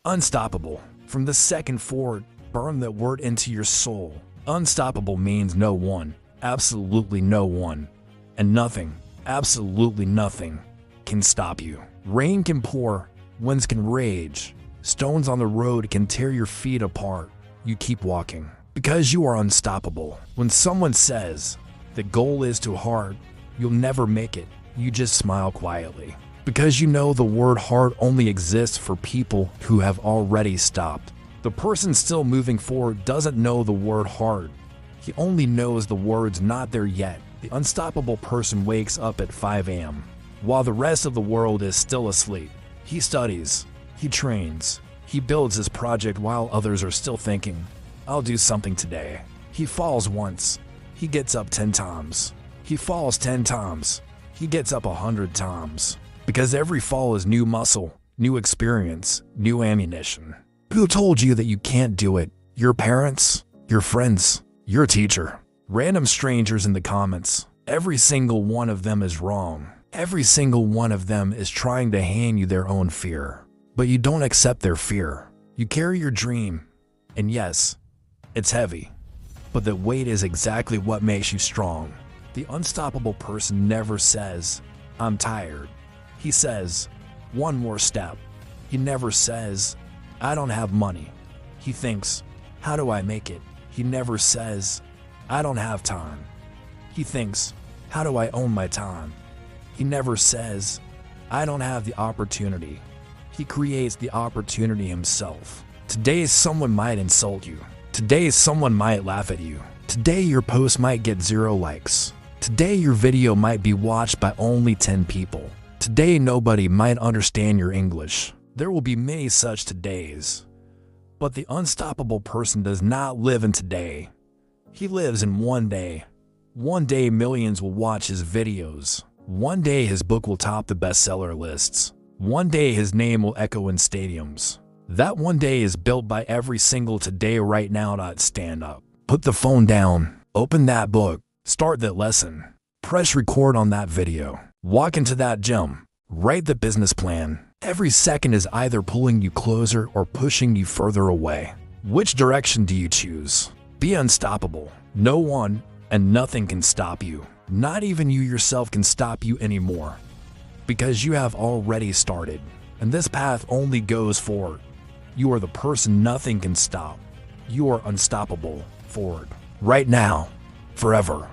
Unstoppable. From the second forward, burn that word into your soul. Unstoppable means no one, absolutely no one, and nothing, absolutely nothing, can stop you. Rain can pour, winds can rage, stones on the road can tear your feet apart. You keep walking because you are unstoppable. When someone says the goal is too hard, you'll never make it, you just smile quietly. Because you know the word hard only exists for people who have already stopped. The person still moving forward doesn't know the word hard. He only knows the words not there yet. The unstoppable person wakes up at 5 a.m. while the rest of the world is still asleep. He studies, he trains, he builds his project while others are still thinking, I'll do something today. He falls once, he gets up 10 times. He falls 10 times, he gets up 100 times. Because every fall is new muscle, new experience, new ammunition. Who told you that you can't do it? Your parents? Your friends? Your teacher? Random strangers in the comments. Every single one of them is wrong. Every single one of them is trying to hand you their own fear. But you don't accept their fear. You carry your dream. And yes, it's heavy. But the weight is exactly what makes you strong. The unstoppable person never says, I'm tired. He says, one more step. He never says, I don't have money. He thinks, how do I make it? He never says, I don't have time. He thinks, how do I own my time? He never says, I don't have the opportunity. He creates the opportunity himself. Today someone might insult you. Today someone might laugh at you. Today your post might get 0 likes. Today your video might be watched by only 10 people. Today nobody might understand your English. There will be many such todays. But the unstoppable person does not live in today. He lives in one day. One day millions will watch his videos. One day his book will top the bestseller lists. One day his name will echo in stadiums. That one day is built by every single today right now. Stand up. Put the phone down. Open that book. Start that lesson. Press record on that video. Walk into that gym. Write the business plan. Every second is either pulling you closer or pushing you further away. Which direction do you choose? Be unstoppable. No one and nothing can stop you. Not even you yourself can stop you anymore. Because you have already started. And this path only goes forward. You are the person nothing can stop. You are unstoppable. Forward. Right now. Forever.